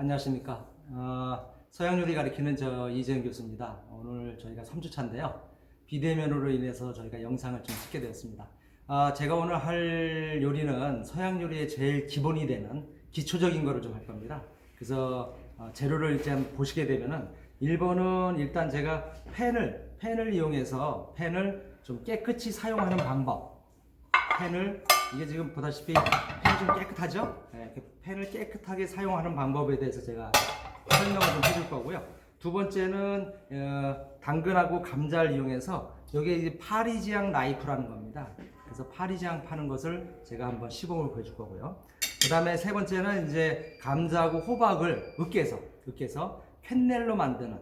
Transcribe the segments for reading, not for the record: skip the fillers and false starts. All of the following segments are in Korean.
안녕하십니까. 서양 요리 가르치는 저 이재영 교수입니다. 오늘 저희가 3주차인데요. 비대면으로 인해서 저희가 영상을 좀 찍게 되었습니다. 제가 오늘 할 요리는 서양 요리의 제일 기본이 되는 기초적인 거를 좀 할 겁니다. 그래서 재료를 일단 보시게 되면은 1번은 일단 제가 팬을 이용해서 팬을 좀 깨끗이 사용하는 방법. 이게 지금 보다시피 팬이 좀 깨끗하죠? 네, 이렇게 팬을 깨끗하게 사용하는 방법에 대해서 제가 설명을 좀 해줄 거고요. 두 번째는 당근하고 감자를 이용해서 여기에 이제 파리지앙 나이프라는 겁니다. 그래서 파리지앙 파는 것을 제가 한번 시범을 보여줄 거고요. 그 다음에 세 번째는 이제 감자하고 호박을 으깨서 퀼넬로 만드는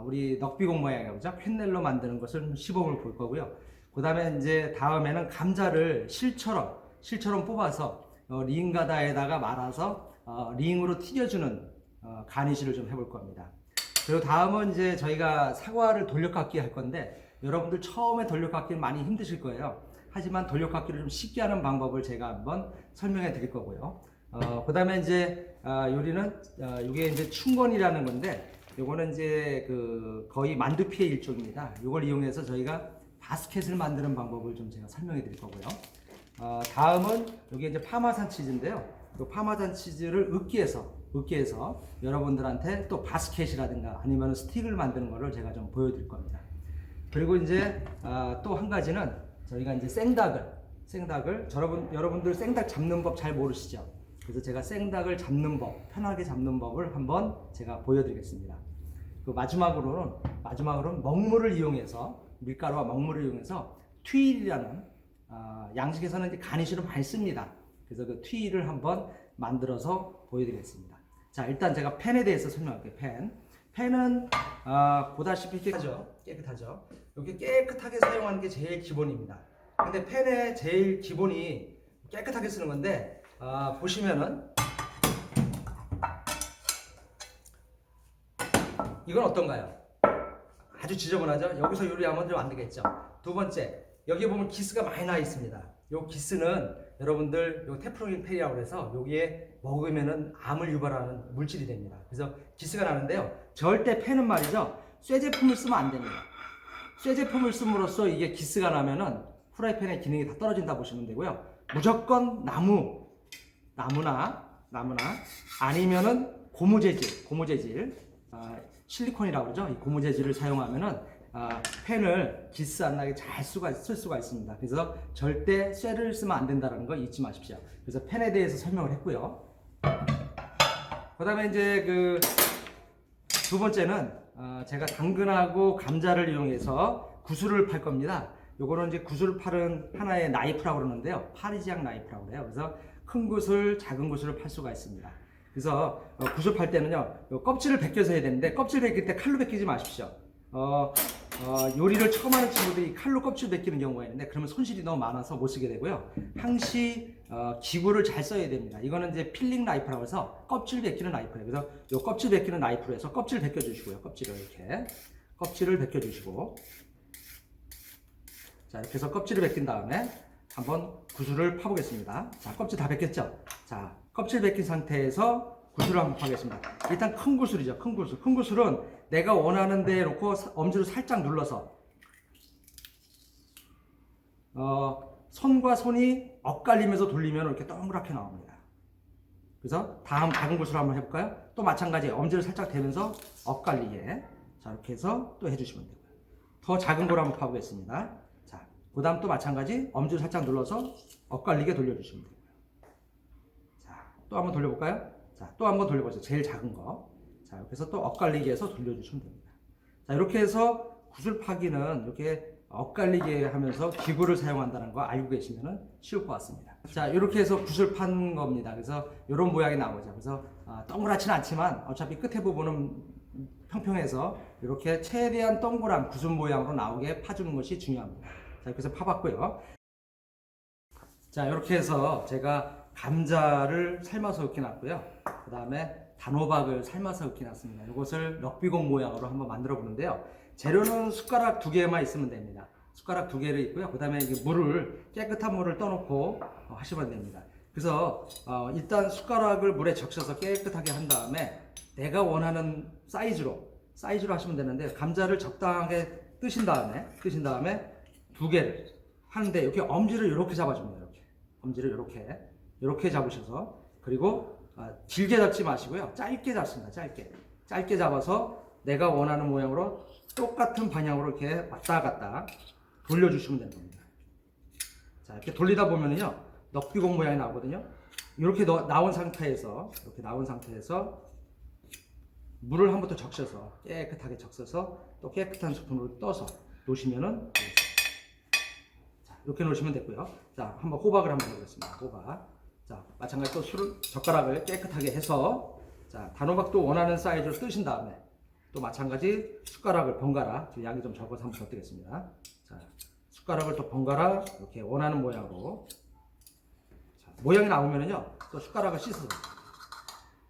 우리 넉비공 모양이라고 하죠. 퀼넬로 만드는 것을 시범을 볼 거고요. 그 다음에 이제 다음에는 감자를 실처럼 뽑아서 링가다에다가 말아서 링으로 튀겨주는 가니쉬를 좀 해볼 겁니다. 그리고 다음은 이제 저희가 사과를 돌려깎기 할 건데 여러분들 처음에 돌려깎기는 많이 힘드실 거예요. 하지만 돌려깎기를 좀 쉽게 하는 방법을 제가 한번 설명해 드릴 거고요. 그 다음에 이제 요리는 이게 이제 춘건이라는 건데 요거는 이제 거의 만두피의 일종입니다. 이걸 이용해서 저희가 바스켓을 만드는 방법을 좀 제가 설명해 드릴 거고요. 다음은 여기 이제 파마산 치즈인데요. 이 파마산 치즈를 으깨서 여러분들한테 또 바스켓이라든가 아니면 스틱을 만드는 거를 제가 좀 보여드릴 겁니다. 그리고 이제 또 한 가지는 저희가 이제 생닭을 여러분들 생닭 잡는 법 잘 모르시죠? 그래서 제가 생닭을 잡는 법, 편하게 잡는 법을 한번 제가 보여드리겠습니다. 그 마지막으로는 먹물을 이용해서 밀가루와 먹물을 이용해서 튀일이라는 양식에서는 이제 가니쉬를 많이 씁니다. 그래서 그 튀일을 한번 만들어서 보여드리겠습니다. 자, 일단 제가 팬에 대해서 설명할게요. 팬은 보다시피 깨끗하죠. 이렇게 깨끗하게 사용하는 게 제일 기본입니다. 근데 팬의 제일 기본이 깨끗하게 쓰는 건데 보시면은 이건 어떤가요? 아주 지저분하죠? 여기서 요리하면 좀 안 되겠죠? 두 번째, 여기 보면 기스가 많이 나 있습니다. 요 기스는 여러분들 요 테프로닌 팬이라고 해서 여기에 먹으면은 암을 유발하는 물질이 됩니다. 그래서 기스가 나는데요. 절대 팬은 말이죠. 쇠 제품을 쓰면 안 됩니다. 쇠 제품을 씀으로써 이게 기스가 나면은 프라이팬의 기능이 다 떨어진다 보시면 되고요. 무조건 나무나 아니면은 고무 재질 실리콘이라고 그러죠. 이 고무 재질을 사용하면은 팬을 기스 안 나게 잘 쓸 수가 있습니다. 그래서 절대 쇠를 쓰면 안 된다는 거 잊지 마십시오. 그래서 팬에 대해서 설명을 했고요. 그 다음에 이제 두 번째는 제가 당근하고 감자를 이용해서 구슬을 팔 겁니다. 요거는 이제 구슬을 파는 하나의 나이프라고 그러는데요. 파리지앙 나이프라고 그래요. 그래서 큰 구슬, 작은 구슬을 팔 수가 있습니다. 그래서 구슬 팔 때는요, 껍질을 벗겨서 해야 되는데 껍질 벗길 때 칼로 벗기지 마십시오. 요리를 처음 하는 친구들이 칼로 껍질 벗기는 경우가 있는데 그러면 손실이 너무 많아서 못 쓰게 되고요. 항시 기구를 잘 써야 됩니다. 이거는 이제 필링 나이프라고 해서 껍질 벗기는 나이프예요. 그래서 요 껍질 벗기는 나이프로 해서 껍질 벗겨주시고요. 껍질을 벗겨주시고, 자, 이렇게 해서 껍질을 벗긴 다음에 한번 구슬을 파보겠습니다. 자, 껍질 다 벗겼죠? 자, 껍질 벗긴 상태에서 구슬을 한번 파겠습니다. 일단 큰 구슬이죠. 큰 구슬은 내가 원하는 데에 놓고 엄지로 살짝 눌러서 손과 손이 엇갈리면서 돌리면 이렇게 동그랗게 나옵니다. 그래서 다음 작은 구슬을 한번 해볼까요? 또 마찬가지 엄지를 살짝 대면서 엇갈리게, 자, 이렇게 해서 또 해주시면 되고요. 더 작은 걸 한번 파보겠습니다. 자, 그 다음 또 마찬가지 엄지를 살짝 눌러서 엇갈리게 돌려주시면 되고요. 자, 또 한번 돌려볼까요? 자, 또 한번 돌려보세요. 제일 작은 거. 자, 이렇게 해서 또 엇갈리게 해서 돌려주시면 됩니다. 자, 이렇게 해서 구슬 파기는 이렇게 엇갈리게 하면서 기구를 사용한다는 거 알고 계시면 쉬울 것 같습니다. 자, 이렇게 해서 구슬 판 겁니다. 그래서 이런 모양이 나오죠. 그래서 동그랗지는 않지만 어차피 끝에 부분은 평평해서 이렇게 최대한 동그란 구슬 모양으로 나오게 파주는 것이 중요합니다. 자, 이렇게 해서 파봤고요. 자, 이렇게 해서 제가 감자를 삶아서 으깨놨고요. 그 다음에 단호박을 삶아서 으깨놨습니다. 이것을 럭비공 모양으로 한번 만들어 보는데요. 재료는 숟가락 2개만 있으면 됩니다. 숟가락 2개를 있고요. 그 다음에 깨끗한 물을 떠놓고 하시면 됩니다. 그래서 일단 숟가락을 물에 적셔서 깨끗하게 한 다음에 내가 원하는 사이즈로 하시면 되는데, 감자를 적당하게 뜨신 다음에 두 개를 하는데, 이렇게 엄지를 이렇게 잡아줍니다. 이렇게 엄지를 이렇게 잡으셔서, 그리고 길게 잡지 마시고요, 짧게 잡습니다. 짧게 잡아서 내가 원하는 모양으로 똑같은 방향으로 이렇게 왔다 갔다 돌려주시면 되는 겁니다. 자, 이렇게 돌리다 보면은요, 넉비공 모양이 나오거든요. 이렇게 나온 상태에서 물을 한 번 더 적셔서 깨끗하게 적셔서 또 깨끗한 스푼으로 떠서 놓으시면은, 자, 이렇게 놓으시면 됐고요. 자, 한번 호박을 한번 해보겠습니다. 호박. 자, 마찬가지로 또 젓가락을 깨끗하게 해서, 자, 단호박도 원하는 사이즈로 뜨신 다음에 또 마찬가지 숟가락을 번갈아, 양이 좀 적어서 한번 더 뜨겠습니다. 자, 숟가락을 또 번갈아 이렇게 원하는 모양으로, 자, 모양이 나오면은요, 또 숟가락을 씻어서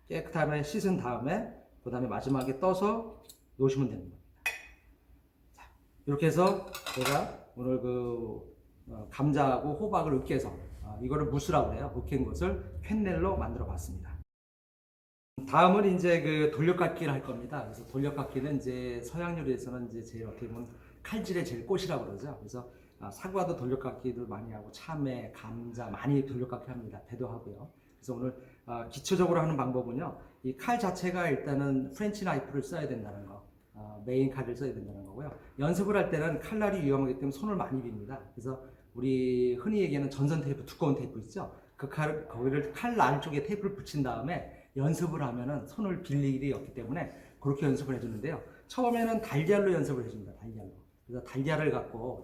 깨끗하게 씻은 다음에 그 다음에 마지막에 떠서 놓으시면 됩니다. 자, 이렇게 해서 제가 오늘 감자하고 호박을 으깨서, 이거를 무스라고 해요. 으깬 것을 캔넬로 만들어 봤습니다. 다음은 이제 돌려깎기를 할 겁니다. 그래서 돌려깎기는 이제 서양 요리에서는 이제 제일 어떻게 보면 칼질의 제일 꽃이라고 그러죠. 그래서 사과도 돌려깎기도 많이 하고, 참외, 감자 많이 돌려깎기 합니다. 배도 하고요. 그래서 오늘 기초적으로 하는 방법은요, 이 칼 자체가 일단은 프렌치 나이프를 써야 된다는 거, 메인 칼을 써야 된다는 거고요. 연습을 할 때는 칼날이 위험하기 때문에 손을 많이 빕니다. 그래서 우리 흔히 얘기하는 전선 테이프, 두꺼운 테이프 있죠? 거기를 칼날 쪽에 테이프를 붙인 다음에 연습을 하면은 손을 빌 일이 없기 때문에 그렇게 연습을 해주는데요. 처음에는 달걀로 연습을 해줍니다. 달걀로. 그래서 달걀을 갖고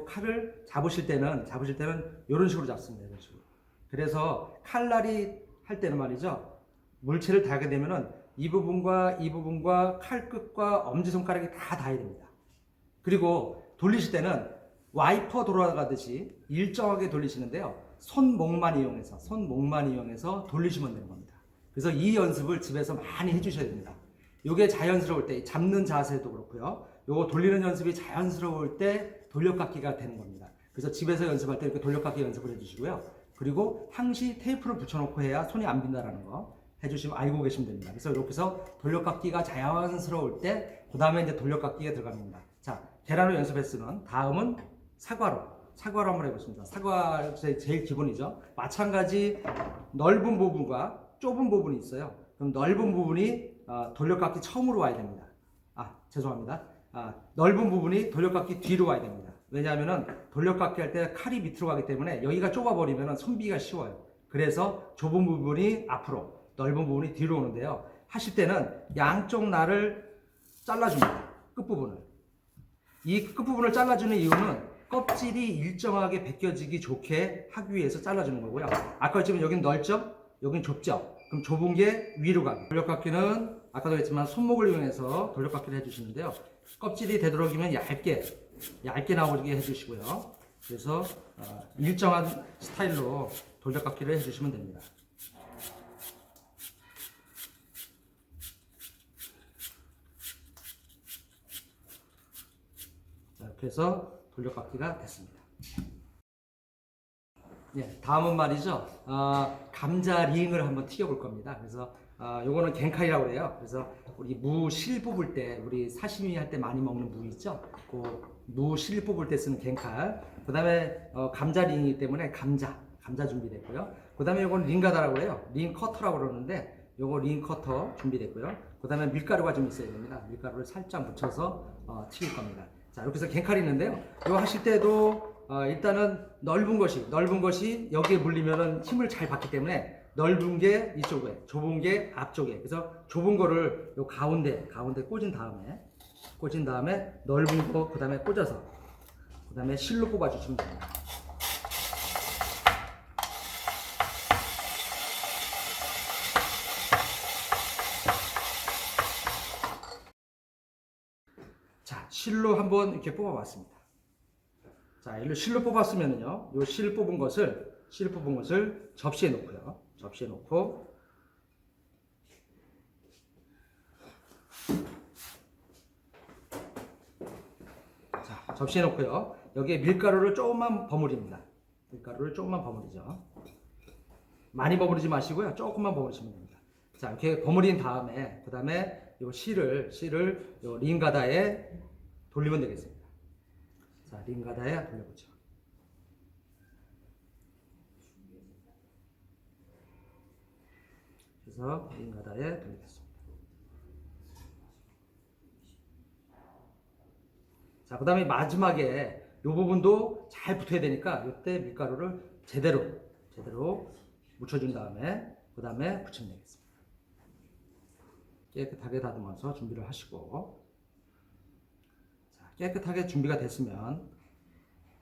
칼을 잡으실 때는 이런 식으로 잡습니다. 이런 식으로. 그래서 칼날이 할 때는 말이죠, 물체를 닿게 되면은 이 부분과 칼 끝과 엄지손가락이 다 닿아야 됩니다. 그리고 돌리실 때는 와이퍼 돌아가듯이 일정하게 돌리시는데요, 손목만 이용해서 돌리시면 되는 겁니다. 그래서 이 연습을 집에서 많이 해주셔야 됩니다. 이게 자연스러울 때, 잡는 자세도 그렇고요, 요거 돌리는 연습이 자연스러울 때 돌려깎기가 되는 겁니다. 그래서 집에서 연습할 때 이렇게 돌려깎기 연습을 해주시고요. 그리고 항시 테이프를 붙여놓고 해야 손이 안 빈다라는 거 해주시면 알고 계시면 됩니다. 그래서 이렇게 해서 돌려깎기가 자연스러울 때, 그 다음에 이제 돌려깎기가 들어갑니다. 자, 계란을 연습했으면 다음은 사과로 한번 해보겠습니다. 사과 제일 기본이죠. 마찬가지 넓은 부분과 좁은 부분이 있어요. 그럼 넓은 부분이 돌려깎기 처음으로 와야 됩니다. 죄송합니다. 넓은 부분이 돌려깎기 뒤로 와야 됩니다. 왜냐하면은 돌려깎기 할 때 칼이 밑으로 가기 때문에 여기가 좁아버리면 손비가 쉬워요. 그래서 좁은 부분이 앞으로, 넓은 부분이 뒤로 오는데요. 하실 때는 양쪽 날을 잘라줍니다. 끝부분을. 이 끝부분을 잘라주는 이유는 껍질이 일정하게 벗겨지기 좋게 하기 위해서 잘라주는 거고요. 아까 지금 여긴 넓죠? 여긴 좁죠? 그럼 좁은 게 위로 가고, 돌려깎기는 아까도 했지만 손목을 이용해서 돌려깎기를 해주시는데요. 껍질이 되도록이면 얇게 나오게 해주시고요. 그래서 일정한 스타일로 돌려깎기를 해주시면 됩니다. 자, 이렇게 해서 돌려깎기가 됐습니다. 다음은 말이죠, 감자 링을 한번 튀겨볼 겁니다. 그래서 요거는 겐카이라고 해요. 그래서 우리 무 실 뽑을 때, 우리 사시미 할 때 많이 먹는 무 있죠? 그 무 실 뽑을 때 쓰는 겐칼. 그 다음에 감자 링이기 때문에 감자 준비됐고요. 그 다음에 요건 링가다라고 해요. 링 커터라고 그러는데, 요거 링 커터 준비됐고요. 그 다음에 밀가루가 좀 있어야 됩니다. 밀가루를 살짝 묻혀서 튀길 겁니다. 자, 이렇게 해서 겐칼이 있는데요. 이거 하실 때도 일단은 넓은 것이 여기에 물리면은 힘을 잘 받기 때문에 넓은 게 이쪽에, 좁은 게 앞쪽에. 그래서 좁은 거를 요 가운데 꽂은 다음에 넓은 거 그 다음에 꽂아서, 그 다음에 실로 뽑아주시면 됩니다. 자, 실로 한번 이렇게 뽑아봤습니다. 자, 이로 실로 뽑았으면은요, 요 실 뽑은 것을 접시에 놓고요. 접시에 놓고, 자, 접시에 놓고요. 여기에 밀가루를 조금만 버무립니다. 밀가루를 조금만 버무리죠. 많이 버무리지 마시고요. 조금만 버무리시면 됩니다. 자, 이렇게 버무린 다음에 그 다음에 요 실을 요 링가다에 돌리면 되겠습니다. 자, 링가다에 돌려보죠. 그래서 링가다에 돌리겠습니다. 자, 그 다음에 마지막에 이 부분도 잘 붙어야 되니까 이때 밀가루를 제대로 묻혀준 다음에 그 다음에 붙이면 되겠습니다. 깨끗하게 다듬어서 준비를 하시고, 자, 깨끗하게 준비가 됐으면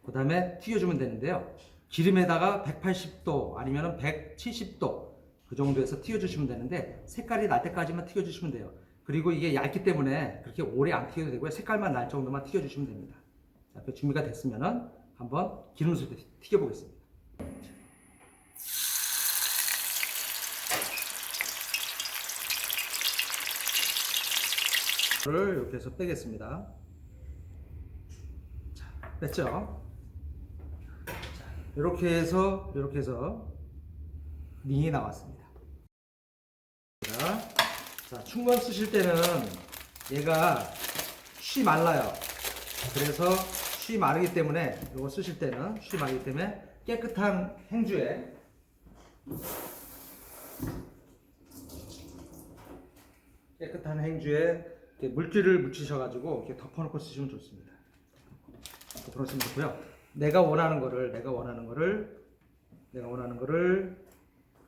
그 다음에 튀겨주면 되는데요. 기름에다가 180도 아니면 170도 그 정도에서 튀겨주시면 되는데, 색깔이 날 때까지만 튀겨주시면 돼요. 그리고 이게 얇기 때문에 그렇게 오래 안 튀겨도 되고요. 색깔만 날 정도만 튀겨주시면 됩니다. 자, 그 준비가 됐으면은 한번 기름을 튀겨보겠습니다. 를 이렇게 해서 빼겠습니다. 자, 뺐죠? 자, 이렇게 해서 링이 나왔습니다. 자, 충건 쓰실 때는 얘가 쉬 말라요. 그래서 쉬 마르기 때문에 이거 쓰실 때는 쉬 마르기 때문에 깨끗한 행주에 물기를 묻히셔가지고 이렇게 덮어놓고 쓰시면 좋습니다. 덮어놓으시면 좋고요. 내가 원하는 거를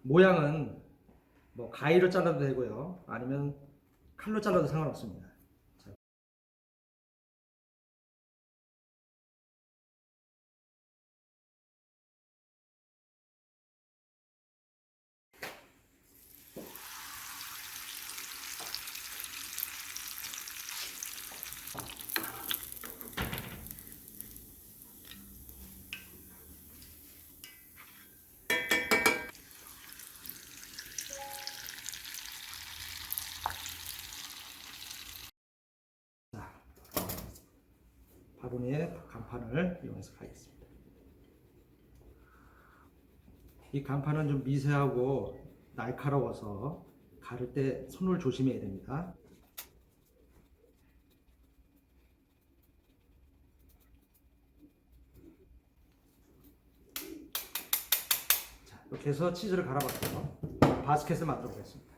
모양은 뭐 가위로 잘라도 되고요. 아니면 칼로 잘라도 상관없습니다. 바구니에 간판을 이용해서 가겠습니다. 이 간판은 좀 미세하고 날카로워서 가를 때 손을 조심해야 됩니다. 자, 이렇게 해서 치즈를 갈아봤고요. 바스켓을 만들어 보겠습니다.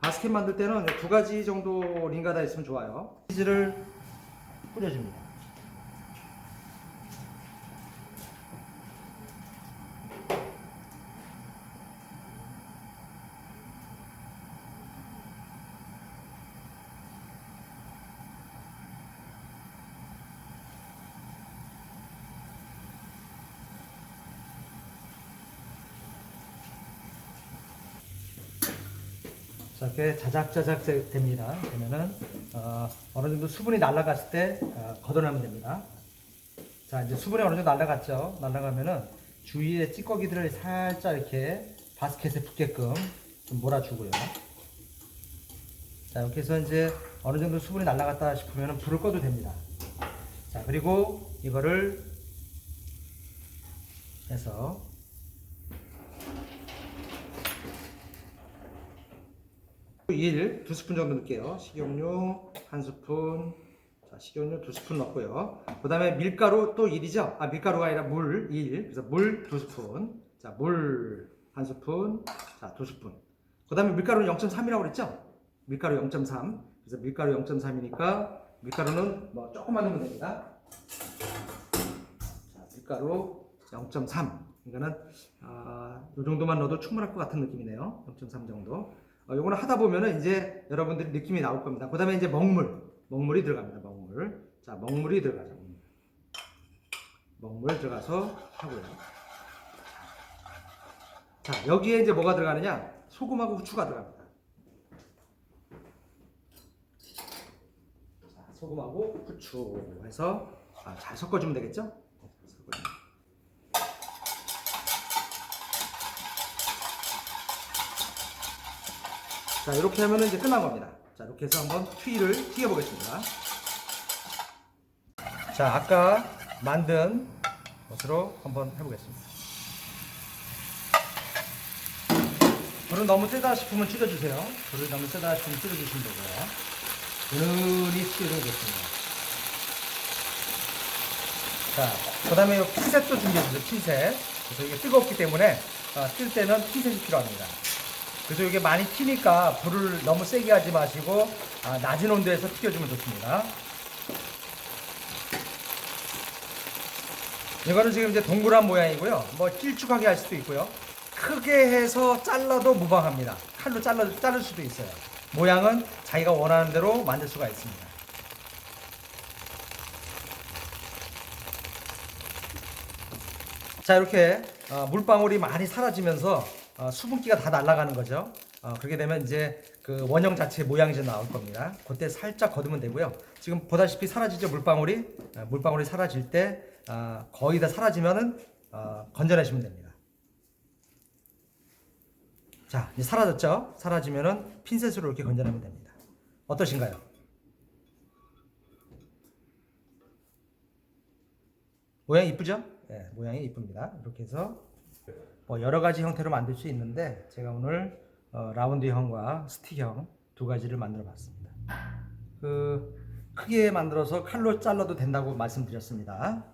바스켓 만들 때는 2가지 정도 링가다 있으면 좋아요. 치즈를 뿌려줍니다. 자, 이렇게 자작자작 됩니다. 그러면은 어느 정도 수분이 날아갔을 때 걷어내면 됩니다. 자, 이제 수분이 어느 정도 날아갔죠. 날아가면은 주위에 찌꺼기들을 살짝 이렇게 바스켓에 붙게끔 좀 몰아주고요. 자, 이렇게 해서 이제 어느 정도 수분이 날아갔다 싶으면 불을 꺼도 됩니다. 자, 그리고 이거를 해서 일 2스푼 정도 넣을게요. 식용유 1스푼, 자, 식용유 2스푼 넣고요. 그 다음에 밀가루 또 1이죠? 아, 밀가루가 아니라 물 1. 그래서 물 2스푼. 자, 물 1스푼. 자, 2스푼. 그 다음에 밀가루는 0.3이라고 그랬죠? 밀가루 0.3. 그래서 밀가루 0.3이니까 밀가루는 뭐 조금만 넣으면 됩니다. 자, 밀가루 0.3. 그러니까는 이 정도만 넣어도 충분할 것 같은 느낌이네요. 0.3 정도. 요거는 하다 보면은 이제 여러분들이 느낌이 나올 겁니다. 그 다음에 이제 먹물이 들어갑니다. 자, 먹물이 들어가죠. 먹물 들어가서 하고요. 자, 여기에 이제 뭐가 들어가느냐? 소금하고 후추가 들어갑니다. 자, 소금하고 후추 해서 잘 섞어주면 되겠죠? 자, 이렇게 하면 이제 끝난 겁니다. 자, 이렇게 해서 한번 튀겨보겠습니다. 자, 아까 만든 것으로 한번 해보겠습니다. 불은 너무 세다 싶으면 줄여주세요. 불을 너무 세다 싶으면 줄여주시면 되고요. 은은히 튀겨주면 좋습니다. 자, 그 다음에 핀셋도 준비해주세요. 핀셋. 그래서 이게 뜨겁기 때문에 뜰 때는 핀셋이 필요합니다. 그래서 이게 많이 튀니까 불을 너무 세게 하지 마시고 낮은 온도에서 튀겨주면 좋습니다. 이거는 지금 이제 동그란 모양이고요. 뭐 길쭉하게 할 수도 있고요. 크게 해서 잘라도 무방합니다. 칼로 자를 수도 있어요. 모양은 자기가 원하는 대로 만들 수가 있습니다. 자, 이렇게 물방울이 많이 사라지면서 수분기가 다 날아가는 거죠. 그렇게 되면 이제 그 원형 자체 모양이 좀 나올 겁니다. 그때 살짝 거두면 되고요. 지금 보다시피 사라지죠, 물방울이. 물방울이 사라질 때 거의 다 사라지면은 건져내시면 됩니다. 자, 이제 사라졌죠? 사라지면은 핀셋으로 이렇게 건져내면 됩니다. 어떠신가요? 모양이 이쁘죠? 네, 모양이 이쁩니다. 이렇게 해서 뭐 여러 가지 형태로 만들 수 있는데 제가 오늘 라운드형과 스틱형 두 가지를 만들어 봤습니다. 크게 만들어서 칼로 잘라도 된다고 말씀드렸습니다.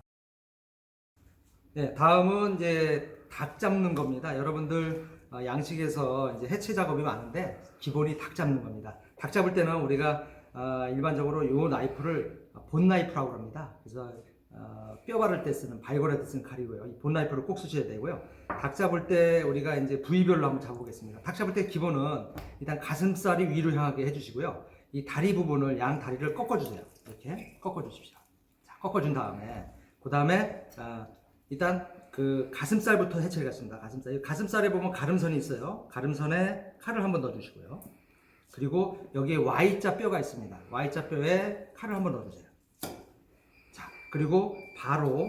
네, 다음은 이제 닭 잡는 겁니다. 여러분들 양식에서 이제 해체 작업이 많은데 기본이 닭 잡는 겁니다. 닭 잡을 때는 우리가 일반적으로 이 나이프를 본 나이프라고 합니다. 그래서 뼈 바를 때 쓰는, 발골할 때 쓰는 칼이고요. 이 본 나이프를 꼭 쓰셔야 되고요. 닭 잡을 때 우리가 이제 부위별로 한번 잡아보겠습니다. 닭 잡을 때 기본은 일단 가슴살이 위로 향하게 해주시고요. 이 다리 부분을, 양 다리를 꺾어주세요. 이렇게 꺾어주십시오. 자, 꺾어준 다음에 그 다음에 일단 그 가슴살부터 해체를 했습니다. 가슴살에 보면 가름선이 있어요. 가름선에 칼을 한번 넣어주시고요. 그리고 여기에 Y자 뼈가 있습니다. Y자 뼈에 칼을 한번 넣어주세요. 자, 그리고 바로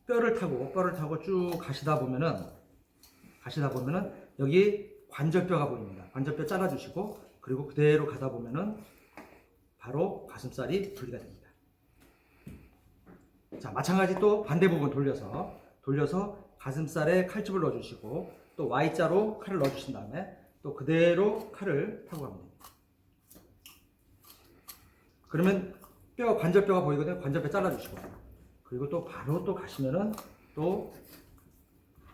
뼈를 타고 쭉 가시다 보면은 여기 관절뼈가 보입니다. 관절뼈 잘라주시고, 그리고 그대로 가다 보면은 바로 가슴살이 분리가 됩니다. 자, 마찬가지 또 반대 부분 돌려서 가슴살에 칼집을 넣어주시고, 또 Y자로 칼을 넣어주신 다음에 또 그대로 칼을 타고 갑니다. 그러면 관절뼈가 보이거든요. 관절뼈 잘라주시고, 그리고 또 바로 또 가시면은 또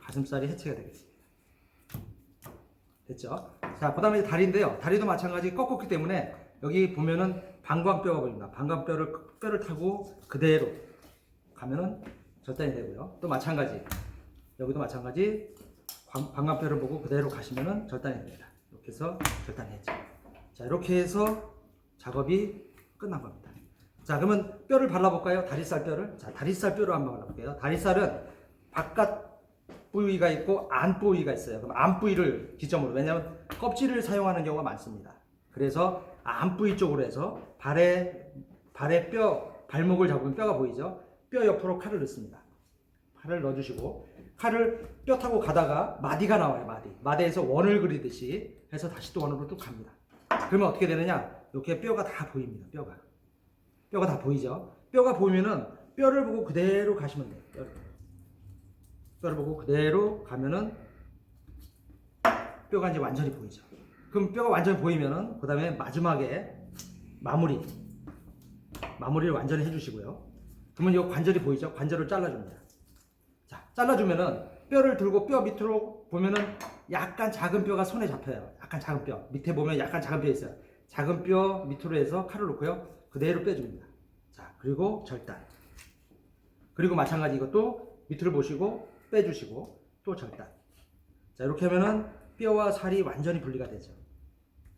가슴살이 해체가 되겠습니다. 됐죠? 자, 그 다음에 다리인데요. 다리도 마찬가지 꺾었기 때문에 여기 보면은 방광뼈가 보입니다. 뼈를 타고 그대로 가면은 절단이 되고요. 또 마찬가지, 여기도 마찬가지 방광뼈를 보고 그대로 가시면은 절단이 됩니다. 이렇게 해서 절단이 했죠. 자, 이렇게 해서 작업이 끝난 겁니다. 자, 그러면 뼈를 발라볼까요? 다리살 뼈를. 자, 다리살 뼈로 한번 발라볼게요. 다리살은 바깥 부위가 있고 안 부위가 있어요. 그럼 안 부위를 기점으로, 왜냐하면 껍질을 사용하는 경우가 많습니다. 그래서 안 부위 쪽으로 해서 발의 뼈, 발목을 잡으면 뼈가 보이죠? 뼈 옆으로 칼을 넣습니다. 칼을 넣어주시고, 칼을 뼈 타고 가다가 마디가 나와요. 마디에서 원을 그리듯이 해서 다시 또 원으로 또 갑니다. 그러면 어떻게 되느냐? 이렇게 뼈가 다 보입니다. 뼈가 다 보이죠? 뼈가 보이면은 뼈를 보고 그대로 가시면 돼요. 뼈를 보고 그대로 가면은 뼈가 이제 완전히 보이죠. 그럼 뼈가 완전히 보이면은 그 다음에 마지막에 마무리를 완전히 해주시고요. 그러면 이 관절이 보이죠? 관절을 잘라줍니다. 자, 잘라주면은 뼈를 들고 뼈 밑으로 보면은 약간 작은 뼈가 손에 잡혀요. 약간 작은 뼈 밑에 보면 약간 작은 뼈 있어요. 작은 뼈 밑으로 해서 칼을 놓고요. 그대로 빼줍니다. 자, 그리고 절단. 그리고 마찬가지 이것도 밑으로 보시고 빼주시고 또 절단. 자, 이렇게 하면은 뼈와 살이 완전히 분리가 되죠.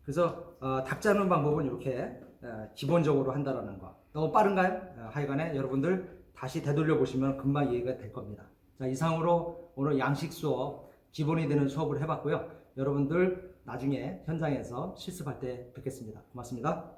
그래서 닭 잡는 방법은 이렇게 기본적으로 한다라는 거. 너무 빠른가요? 하여간에 여러분들 다시 되돌려 보시면 금방 이해가 될 겁니다. 자, 이상으로 오늘 양식 수업, 기본이 되는 수업을 해봤고요. 여러분들 나중에 현장에서 실습할 때 뵙겠습니다. 고맙습니다.